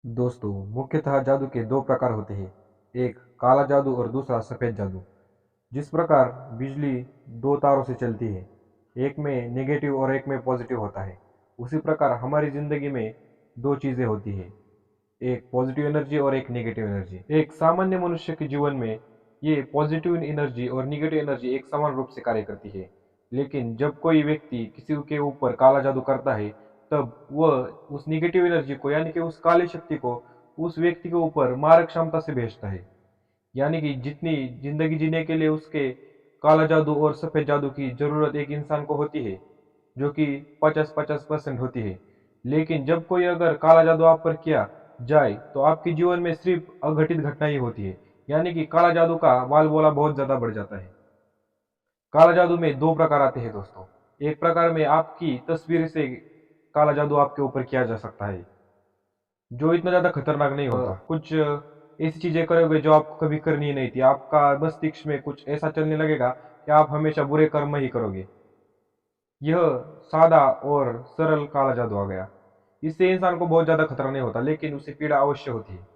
दोस्तों, मुख्यतः जादू के दो प्रकार होते हैं। एक काला जादू और दूसरा सफ़ेद जादू। जिस प्रकार बिजली दो तारों से चलती है, एक में नेगेटिव और एक में पॉजिटिव होता है, उसी प्रकार हमारी ज़िंदगी में दो चीज़ें होती है, एक पॉजिटिव एनर्जी और एक नेगेटिव एनर्जी। एक सामान्य मनुष्य के जीवन में ये पॉजिटिव एनर्जी और नेगेटिव एनर्जी एक समान रूप से कार्य करती है। लेकिन जब कोई व्यक्ति किसी के ऊपर काला जादू करता है, तब वह उस नेगेटिव एनर्जी को यानी कि उस काली शक्ति को उस व्यक्ति के ऊपर मारक क्षमता से भेजता है। यानी कि जितनी जिंदगी जीने के लिए उसके काला जादू और सफेद जादू की जरूरत एक इंसान को होती है, जो कि 50-50% होती है। लेकिन जब कोई अगर काला जादू आप पर किया जाए तो आपके जीवन में सिर्फ अघटित घटना ही होती है। यानी कि काला जादू का बाल बोला बहुत ज्यादा बढ़ जाता है। काला जादू में दो प्रकार आते हैं दोस्तों। एक प्रकार में आपकी तस्वीर से काला जादू आपके ऊपर किया जा सकता है, जो इतना ज्यादा खतरनाक नहीं होता। कुछ ऐसी चीजें करोगे जो आपको कभी करनी ही नहीं थी। आपका मस्तिष्क में कुछ ऐसा चलने लगेगा कि आप हमेशा बुरे कर्म ही करोगे। यह सादा और सरल काला जादू आ गया। इससे इंसान को बहुत ज्यादा खतरा नहीं होता, लेकिन उसे पीड़ा अवश्य होती है।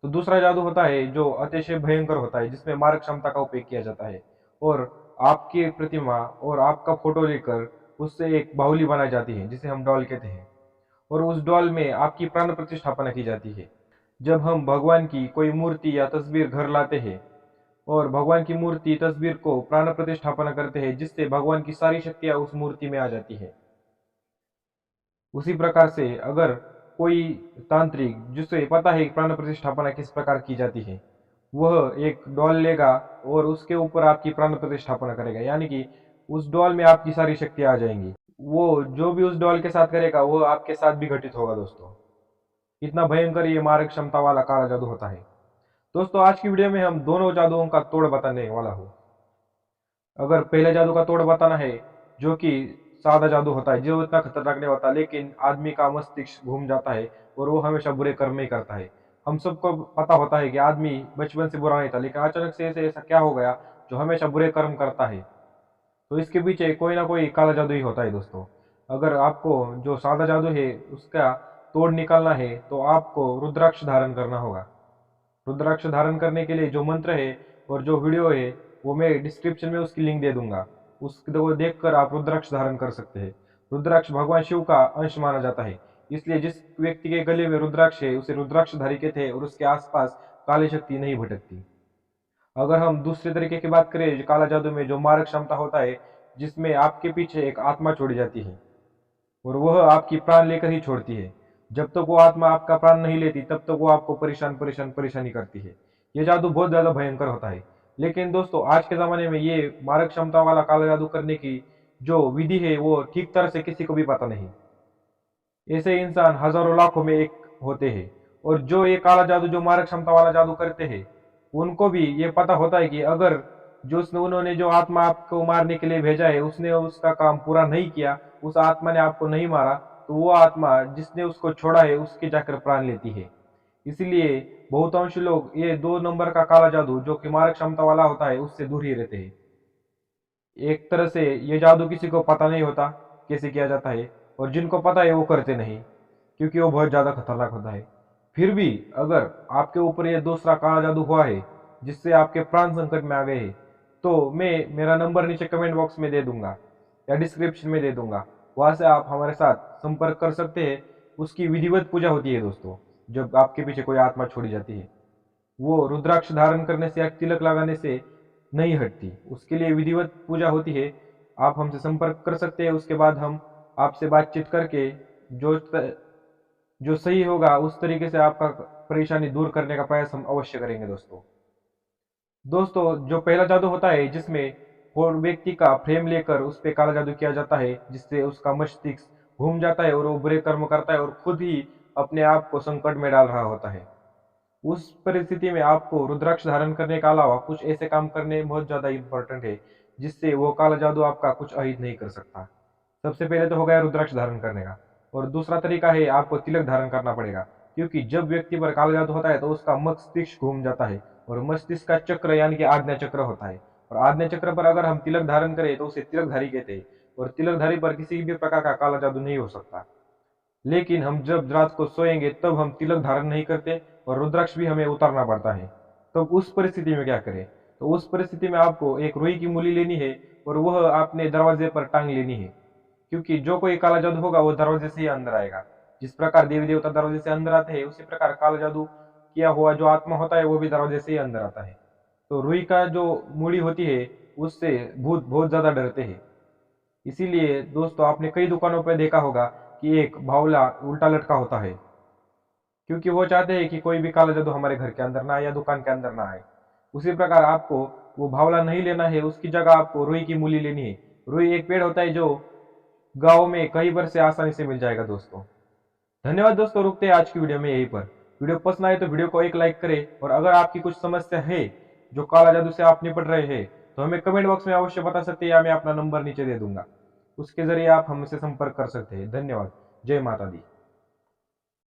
तो दूसरा जादू होता है जो अतिशय भयंकर होता है, जिसमें मारक क्षमता का उपयोग किया जाता है और आपकी प्रतिमा और आपका फोटो लेकर उससे एक बाहुली बनाई जाती है, जिसे हम डॉल कहते हैं। और उस डॉल में आपकी प्राण प्रतिष्ठापना की जाती है। जब हम भगवान की कोई मूर्ति या तस्वीर घर लाते हैं और भगवान की मूर्ति तस्वीर को प्राण प्रतिष्ठापना करते हैं, जिससे भगवान की सारी शक्तियां उस मूर्ति में आ जाती है। उसी प्रकार से अगर कोई तांत्रिक जिसे पता है कि प्राण प्रतिष्ठापना किस प्रकार की जाती है, वह एक डॉल लेगा और उसके ऊपर आपकी प्राण प्रतिष्ठापना करेगा। यानी कि उस डॉल में आपकी सारी शक्तियां आ जाएंगी। वो जो भी उस डॉल के साथ करेगा वो आपके साथ भी घटित होगा दोस्तों। इतना भयंकर ये मारक क्षमता वाला काला जादू होता है। दोस्तों, आज की वीडियो में हम दोनों जादुओं का तोड़ बताने वाला हूँ। अगर पहले जादू का तोड़ बताना है, जो कि सादा जादू होता है, जो इतना खतरनाक नहीं होता, लेकिन आदमी का मस्तिष्क घूम जाता है और वो हमेशा बुरे कर्म ही करता है। हम सबको पता होता है कि आदमी बचपन से बुरा नहीं था, लेकिन अचानक से ऐसे ऐसा क्या हो गया जो हमेशा बुरे कर्म करता है। तो इसके पीछे कोई ना कोई काला जादू ही होता है दोस्तों। अगर आपको जो सादा जादू है उसका तोड़ निकालना है तो आपको रुद्राक्ष धारण करना होगा। रुद्राक्ष धारण करने के लिए जो मंत्र है और जो वीडियो है, वो मैं डिस्क्रिप्शन में उसकी लिंक दे दूंगा। उसको देखकर आप रुद्राक्ष धारण कर सकते हैं। रुद्राक्ष भगवान शिव का अंश माना जाता है, इसलिए जिस व्यक्ति के गले में रुद्राक्ष है उसे रुद्राक्षधारी कहते हैं और उसके आसपास काली शक्ति नहीं भटकती। अगर हम दूसरे तरीके की बात करें, जो काला जादू में जो मारक क्षमता होता है, जिसमें आपके पीछे एक आत्मा छोड़ी जाती है और वह आपकी प्राण लेकर ही छोड़ती है। जब तक वो आत्मा आपका प्राण नहीं लेती तब तक वो आपको परेशान परेशान परेशानी करती है। ये जादू बहुत ज्यादा भयंकर होता है। लेकिन दोस्तों, आज के जमाने में ये मारक क्षमता वाला काला जादू करने की जो विधि है वो ठीक तरह से किसी को भी पता नहीं। ऐसे इंसान हजारों लाखों में एक होते हैं। और जो ये काला जादू जो मारक क्षमता वाला जादू करते हैं, उनको भी ये पता होता है कि अगर जो उन्होंने जो आत्मा आपको मारने के लिए भेजा है उसने उसका काम पूरा नहीं किया, उस आत्मा ने आपको नहीं मारा, तो वो आत्मा जिसने उसको छोड़ा है उसके जाकर प्राण लेती है। इसलिए बहुतांश लोग ये दो नंबर का काला जादू जो कि मारक क्षमता वाला होता है उससे दूर ही रहते हैं। एक तरह से ये जादू किसी को पता नहीं होता कैसे किया जाता है, और जिनको पता है वो करते नहीं, क्योंकि वो बहुत ज्यादा खतरनाक होता है। फिर भी अगर आपके ऊपर ये दूसरा काला जादू हुआ है जिससे आपके प्राण संकट में आ गए हैं, तो मैं मेरा नंबर नीचे कमेंट बॉक्स में दे दूंगा या डिस्क्रिप्शन में दे दूंगा। वहां से आप हमारे साथ संपर्क कर सकते हैं। उसकी विधिवत पूजा होती है दोस्तों। जब आपके पीछे कोई आत्मा छोड़ी जाती है, वो रुद्राक्ष धारण करने से या तिलक लगाने से नहीं हटती, उसके लिए विधिवत पूजा होती है। आप हमसे संपर्क कर सकते हैं, उसके बाद हम आपसे बातचीत करके जो जो सही होगा उस तरीके से आपका परेशानी दूर करने का प्रयास हम अवश्य करेंगे दोस्तों। दोस्तों, जो पहला जादू होता है जिसमें वो व्यक्ति का फ्रेम लेकर उस पर काला जादू किया जाता है, जिससे उसका मस्तिष्क घूम जाता है और वो बुरे कर्म करता है और खुद ही अपने आप को संकट में डाल रहा होता है। उस परिस्थिति में आपको रुद्राक्ष धारण करने के अलावा कुछ ऐसे काम करने बहुत ज्यादा इंपॉर्टेंट है, जिससे वो काला जादू आपका कुछ अहित नहीं कर सकता। सबसे पहले तो हो गया रुद्राक्ष धारण करने का, और दूसरा तरीका है आपको तिलक धारण करना पड़ेगा। क्योंकि जब व्यक्ति पर काला जादू होता है तो उसका मस्तिष्क घूम जाता है, और मस्तिष्क का चक्र यानी कि आज्ञा चक्र होता है। और आज्ञा चक्र पर अगर हम तिलक धारण करें तो उसे तिलकधारी कहते हैं, और तिलकधारी पर किसी भी प्रकार का काला जादू नहीं हो सकता। लेकिन हम जब रात को सोएंगे तब हम तिलक धारण नहीं करते और रुद्राक्ष भी हमें उतारना पड़ता है। तब उस परिस्थिति में क्या करें? तो उस परिस्थिति में आपको एक रुई की मूली लेनी है और वह आपने दरवाजे पर टांग लेनी है, क्योंकि जो कोई काला जादू होगा वो दरवाजे से ही अंदर आएगा। जिस प्रकार देवी देवता दरवाजे से अंदर आते हैं, उसी प्रकार काला जादू किया हुआ जो आत्मा होता है वो भी दरवाजे से ही अंदर आता है। तो रुई का जो मूड़ी होती है उससे भूत बहुत ज्यादा डरते हैं। इसीलिए दोस्तों आपने कई दुकानों पर देखा होगा कि एक बावला उल्टा लटका होता है, क्योंकि वो चाहते हैं कि कोई भी काला जादू हमारे घर के अंदर ना आए या दुकान के अंदर ना आए। उसी प्रकार आपको वो बावला नहीं लेना है, उसकी जगह आपको रुई की मूली लेनी है। रुई एक पेड़ होता है जो गाँव में कहीं पर से आसानी से मिल जाएगा दोस्तों। धन्यवाद दोस्तों, रुकते हैं आज की वीडियो में यहीं पर। वीडियो पसंद आए तो वीडियो को एक लाइक करें, और अगर आपकी कुछ समस्या है जो काला जादू से आप निपट रहे हैं तो हमें कमेंट बॉक्स में अवश्य बता सकते हैं, या मैं अपना नंबर नीचे दे दूंगा, उसके जरिए आप हमसे संपर्क कर सकते हैं। धन्यवाद। जय माता दी।